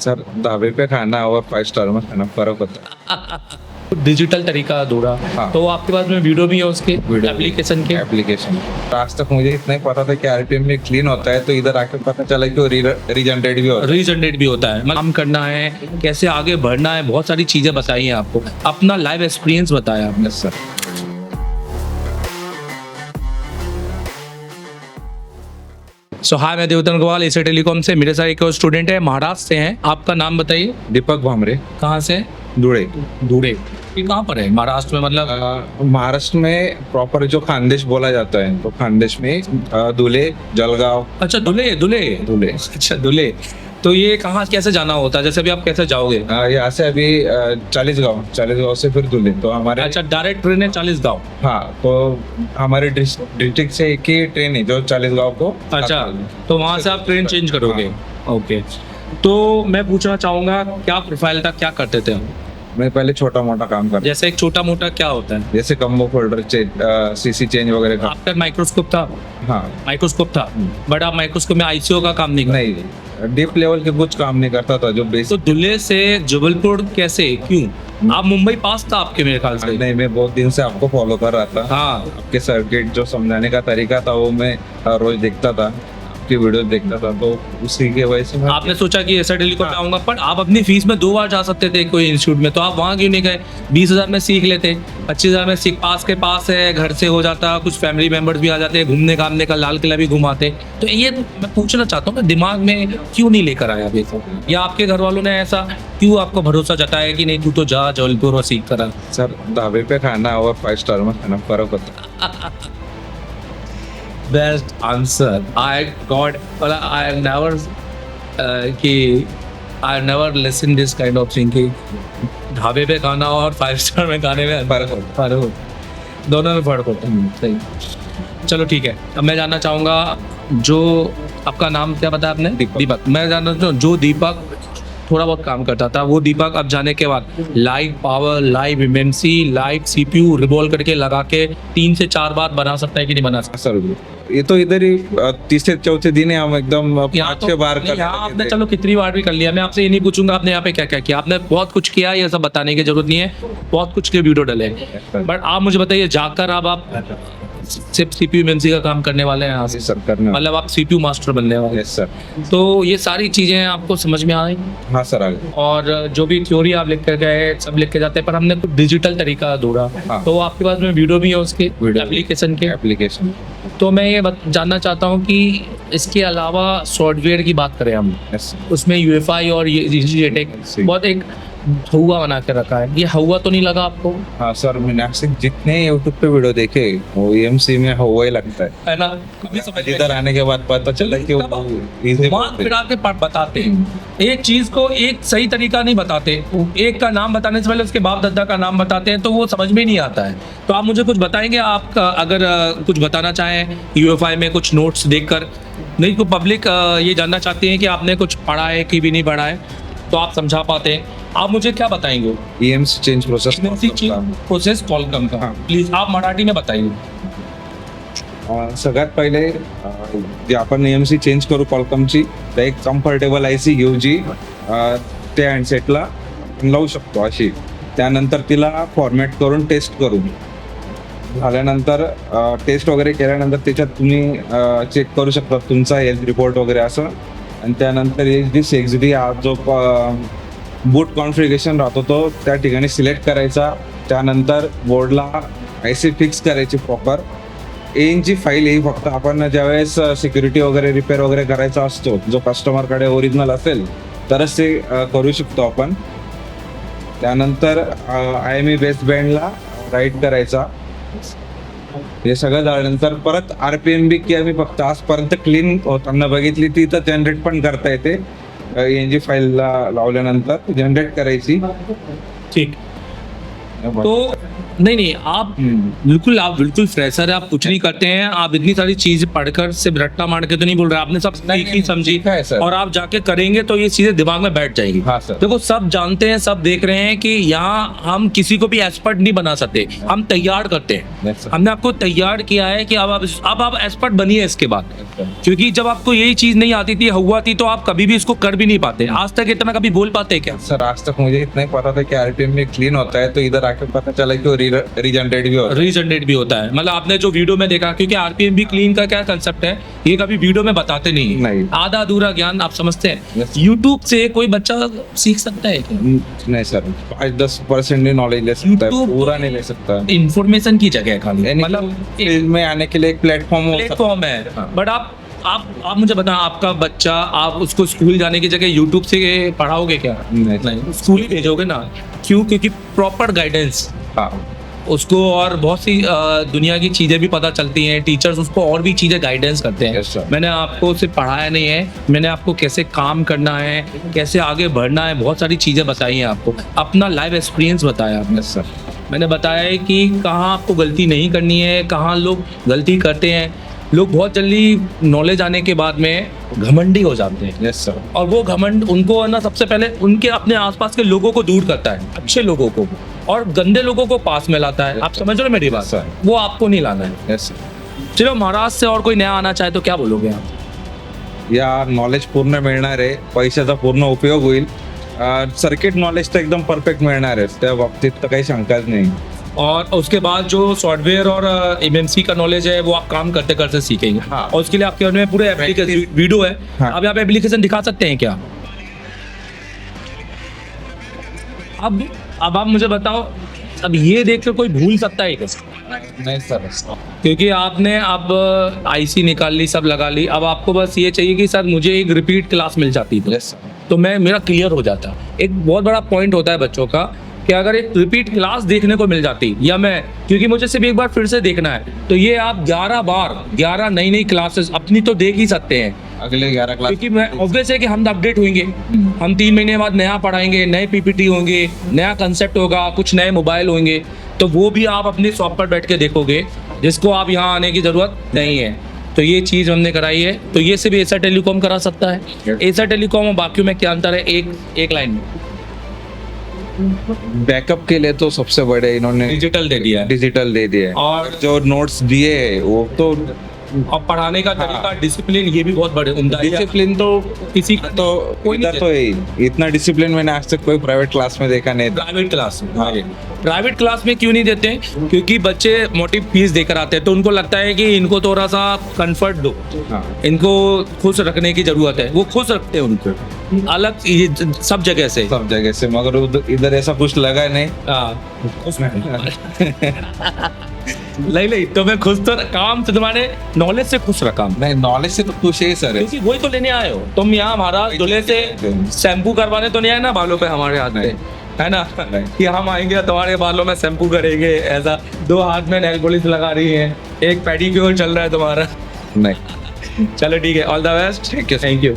Sir ढाबे पे खाना और 5 स्टार में खाना फर्क होता है। डिजिटल तरीका ढूंढा। हाँ। तो आपके पास में वीडियो भी है उसके एप्लीकेशन के? एप्लीकेशन आज तक मुझे इतना ही पता था कि आरपीएम में क्लीन होता है, तो इधर आके पता चला कि वो रीजनरेट भी होता है। रीजनरेट भी होता है, काम करना है, कैसे आगे बढ़ना है, बहुत सारी चीजें बताई हैं आपको, अपना लाइव एक्सपीरियंस बताया आपने। Yes sir. सो हाय, मैं देवतन अग्रवाल एशिया टेलीकॉम से। मेरे साथ एक और स्टूडेंट है, महाराष्ट्र से हैं। आपका नाम बताइए। दीपक भामरे, कहाँ से? धुळे। धुळे। ये कहाँ पर है महाराष्ट्र में? मतलब महाराष्ट्र में प्रॉपर जो खानदेश बोला जाता है, तो खानदेश में धुले, जलगांव। अच्छा, धुले। धुले। अच्छा, धुले। तो ये कहाँ कैसे जाना होता है? जैसे अभी आप कैसे जाओगे? यहाँ से अभी चालीसगांव से फिर धुले, तो हमारे अच्छा, डायरेक्ट ट्रेन है चालीसगांव? हाँ, तो हमारे डिस्ट्रिक्ट से एक ही ट्रेन है जो चालीसगांव को। अच्छा, तो वहाँ से आप ट्रेन चेंज करोगे? ओके। तो मैं पूछना चाहूँगा, क्या प्रोफाइल था, क्या करते थे आप? मैं पहले छोटा मोटा काम करता, जैसे एक छोटा मोटा क्या होता है? जैसे कम्बो फोल्डर, सीसी चेंज वगैरह का। आपका माइक्रोस्कोप था? हाँ। माइक्रोस्कोप था, बट आप माइक्रोस्कोप में आईसीयू का काम नहीं करते? नहीं, डीप लेवल के कुछ काम नहीं करता था, जो तो बेसिक। धुले से जबलपुर कैसे, क्यों? आप मुंबई पास था आपके मेरे ख्याल से। नहीं, मैं बहुत दिन से आपको फॉलो कर रहा था। हाँ। आपके सर्किट जो समझाने का तरीका था, वो मैं रोज देखता था, आपकी वीडियो देखता था, तो उसी के वजह से आपने सोचा कि एशिया टेलीकॉम में हाँ। आऊंगा, पर आप अपनी फीस में 2 बार जा सकते थे कोई इंस्टीट्यूट में, तो आप वहाँ क्यों नहीं गए? 20,000 में सीख लेते, 25,000 में सीख, पास के पास है, घर से हो जाता, कुछ फैमिली मेंबर्स भी आ जाते, घूमने घामने का, लाल किला भी घुमाते। तो ये मैं पूछना चाहता हूँ, दिमाग में क्यों नहीं लेकर आया अभी तक? या आपके घर वालों ने ऐसा क्यों आपको भरोसा जताया कि नहीं तू तो जा जबलपुर और सीख कर आ? सर ढाबे पे खाना और 5 स्टार में खाना फर्क होता है। Best answer I got. Well, I have never listened this kind of thing कि ढाबे पे खाना और 5 स्टार में खाने में फर्क होता फर्क होता, दोनों में फर्क होता है। सही। चलो ठीक है, अब मैं जानना चाहूँगा, जो आपका नाम क्या बताया आपने? दीपक। मैं जानना चाहूँ, जो दीपक थोड़ा बहुत काम करता था, वो दीपक अब जाने के बाद live power, live MMC, live CPU revolve करके लगा के 3 से 4 बार बना सकता है कि नहीं बना सकता? सर ये तो इधर ही तीसरे चौथे दिन है, हम एकदम यहाँ 5-6 बार कर यहाँ आपने चलो कितनी बार भी कर लिया, मैं आपसे ये नहीं पूछूंगा आपने यहाँ पे क्या क्या किया। आपने बहुत कुछ किया, ये सब बताने की जरूरत नहीं है, बहुत कुछ के वीडियो डले। बट आप मुझे बताइए, जाकर अब आप सिर्फ सीपीयू एमएमसी का काम करने वाले हैं यहाँ से? सर करने। मतलब आप सीपीयू मास्टर बनने वाले? Yes sir. तो ये सारी चीजें आपको समझ में आई? हाँ सर, आ गए। और जो भी थ्योरी आप लिख कर गए, सब लिख के जाते हैं, पर हमने कुछ डिजिटल तरीका ढूंढा। हाँ। तो आपके पास में वीडियो भी है उसके एप्लीकेशन के? एप्लीकेशन। तो मैं ये जानना चाहता हूँ कि इसके अलावा सॉफ्टवेयर की बात करें हम, यस उसमें यूएफआई और ये जेटेक बहुत एक हुआ बना के रखा है, ये हुआ तो नहीं लगा आपको? हाँ सर, मैंने आपसे जितने यूट्यूब पे वीडियो देखे, वो ईएमसी में हुआ ही लगता है ना? इधर आने के बाद पता चला कि वो easy घुमा फिरा के बताते हैं, एक चीज को एक सही तरीका नहीं बताते, एक का नाम बताने से पहले उसके बाप दादा का नाम बताते हैं, तो वो समझ में नहीं आता है। तो आप मुझे कुछ बताएंगे, आप अगर कुछ बताना चाहें यूएफआई में कुछ नोट्स देखकर? नहीं तो पब्लिक ये जानना चाहती है कि आपने कुछ पढ़ा है कि भी नहीं पढ़ा है, तो आप समझा पाते हैं। आप मुझे क्या बताएंगे? ईएमसी चेंज प्रोसेस कॉलकम का, प्लीज आप मराठी में बताइए। सगळ्यात पहिले जे आपण ईएमसी चेंज करू कॉलकमची, तर एक कम्फर्टेबल आयसी घेऊ जी त्या हँडसेटला लावू शकतो अशी. त्यानंतर तिला फॉर्मॅट करून टेस्ट करू. झाल्यानंतर टेस्ट वगैरे केल्यानंतर त्याच्यात तुम्ही चेक करू शकता तुमचा हेल्थ रिपोर्ट वगैरे असं. आणि त्यानंतर HD6XD हा जो बूट कॉन्फिगरेशन राहतो तो त्या ठिकाणी सिलेक्ट करायचा. त्यानंतर बोर्डला आयसी फिक्स करायची प्रॉपर. ANG फाईल ही फक्त आपण ज्यावेळेस सिक्युरिटी वगैरे रिपेअर वगैरे करायचा असतो, जो कस्टमरकडे ओरिजिनल असेल तरच ते करू शकतो आपण. त्यानंतर IME बेस बँडला राईट करायचा. हे सगळं झाल्यानंतर परत RPMB की आम्ही फक्त आजपर्यंत क्लीन होताना बघितली, ती तर जनरेट पण करता येते. ANG फाईलला लावल्यानंतर जनरेट करायची. ठीक. तो नहीं आप बिल्कुल फ्रेशर है, आप कुछ नहीं करते हैं, आप इतनी सारी चीज पढ़कर सिर्फ रट्टा मार के तो नहीं बोल रहे, आपने सब सीखी समझी सीखा है, सर। और आप जाके करेंगे तो ये चीजें दिमाग में बैठ जाएगी। हाँ, सर। देखो सब जानते हैं, सब देख रहे हैं कि यहाँ हम किसी को भी एक्सपर्ट नहीं बना सकते, हम तैयार करते हैं। Yes, sir. हमने आपको तैयार किया है कि अब आप एक्सपर्ट बनिए इसके बाद, क्योंकि जब आपको यही चीज नहीं आती थी, हुआ थी, तो आप कभी भी इसको कर भी नहीं पाते। आज तक इतना कभी बोल पाते क्या? सर आज तक मुझे इतना ही पता था कि आरपीएम में क्लीन होता है, तो इधर आके पता चला कि वो रीजनरेट भी होता है। रीजनरेट भी होता है, मतलब आपने जो वीडियो में देखा, क्योंकि आरपीएम भी क्लीन का क्या कंसेप्ट है ये कभी वीडियो में बताते नहीं, नहीं। आधा अधूरा ज्ञान आप समझते हैं। Yes. यूट्यूब से कोई बच्चा सीख सकता है क्या? नहीं सर, 5-10% ही नॉलेज ले सकता है, YouTube- पूरा नहीं ले सकता। इंफॉर्मेशन की जगह है खाली, मतलब फील्ड में आने के लिए एक प्लेटफॉर्म प्लेटफॉर्म है। हाँ। बट आप मुझे बताएं, आपका बच्चा, आप उसको स्कूल जाने की जगह यूट्यूब से पढ़ाओगे क्या? नहीं। स्कूल ही भेजोगे ना। क्यों? क्योंकि प्रॉपर गाइडेंस हाँ, उसको, और बहुत सी दुनिया की चीज़ें भी पता चलती हैं, टीचर्स उसको और भी चीज़ें गाइडेंस करते हैं। Yes, sir. मैंने आपको सिर्फ पढ़ाया नहीं है, मैंने आपको कैसे काम करना है, कैसे आगे बढ़ना है, बहुत सारी चीज़ें बताई हैं आपको, अपना लाइव एक्सपीरियंस बताया आपने। Yes sir. मैंने बताया है कि कहाँ आपको गलती नहीं करनी है, कहाँ लोग गलती करते हैं। लोग बहुत जल्दी नॉलेज आने के बाद में घमंडी हो जाते हैं, यस सर। और वो घमंड उनको है ना, सबसे पहले उनके अपने आसपास के लोगों को दूर करता है, अच्छे लोगों को, और गंदे लोगों को पास में लाता है। आप समझ रहे हो मेरी बात? सर। वो आपको नहीं लाना है। Yes sir. चलो, महाराष्ट्र से और कोई नया आना चाहे तो क्या बोलोगे आप? या नॉलेज पूर्ण मिळणार आहे, पैशाचा पूर्ण उपयोग होईल, सर्किट नॉलेज तर एकदम परफेक्ट मिळणार आहे, त्या बाबतीत तर काही शंकाच नाही। और उसके बाद जो सॉफ्टवेयर और एमएमसी का नॉलेज है वो आप काम करते करते सीखेंगे। हाँ। और उसके लिए आपके में पूरे एप्लीकेशन वीडियो है। हाँ। आप यहाँ पे एप्लीकेशन दिखा सकते हैं क्या? अब आप मुझे बताओ, अब ये देख कर कोई भूल सकता है क्या? नहीं सर। क्योंकि आपने अब आईसी निकाल ली, सब लगा ली, अब आपको बस ये चाहिए कि सर मुझे एक रिपीट क्लास मिल जाती तो, यस सर। तो मेरा क्लियर हो जाता। एक बहुत बड़ा पॉइंट होता है बच्चों का कि अगर एक रिपीट क्लास देखने को मिल जाती, या मैं, क्योंकि मुझे सिर्फ एक बार फिर से देखना है, तो ये आप 11 नई क्लासेस अपनी तो देख ही सकते हैं। अगले 11 क्लास, क्योंकि मैं ऑब्वियस है कि हम अपडेट होंगे, हम 3 महीने बाद नया पढ़ाएंगे, नए पीपीटी होंगे, नया कंसेप्ट होगा, कुछ नए मोबाइल होंगे, तो वो भी आप अपनी शॉप पर बैठ के देखोगे, जिसको आप यहाँ आने की ज़रूरत नहीं है। तो ये चीज़ हमने कराई है। तो ये सिर्फ एसर टेलीकॉम करा सकता है। एसर टेलीकॉम और बाकियों में क्या अंतर है? एक लाइन में बैकअप के लिए तो सबसे बड़े इन्होंने डिजिटल दे दिया है, डिजिटल दे दिए, और जो नोट्स दिए वो तो और पढ़ाने का तरीका, डिसिप्लिन, ये भी बहुत बड़े उम्दा है। डिसिप्लिन तो किसी तो कोई नहीं इधर तो है, इतना डिसिप्लिन मैंने आज तक कोई प्राइवेट क्लास में देखा नहीं था। प्राइवेट क्लास में, हाँ। प्राइवेट क्लास में क्यों नहीं देते? क्योंकि बच्चे मोटिव फीस देकर आते हैं, तो उनको लगता है कि इनको थोड़ा सा कंफर्ट दो, हाँ। इनको खुश रखने की जरूरत है, वो खुश रखते हैं उनको अलग, ये सब जगह से। सब जगह से, मगर इधर ऐसा कुछ लगा नहीं। नहीं, तो मैं खुश तो काम से, तुम्हारे नॉलेज से खुश रखा। नहीं, नॉलेज से तो खुश है सर। क्योंकि वही तो लेने आए हो तुम यहाँ, हमारा दूल्हे से शैम्पू करवाने तो नहीं आए ना बालों पे हमारे हाथ पे, है ना? नहीं। कि हम आएंगे तुम्हारे बालों में शैम्पू करेंगे, ऐसा 2 हाथ में नेल पॉलिश लगा रही है, एक पेडिक्योर चल रहा है तुम्हारा। नहीं। चलो ठीक है, all the best, Thank you. Thank you.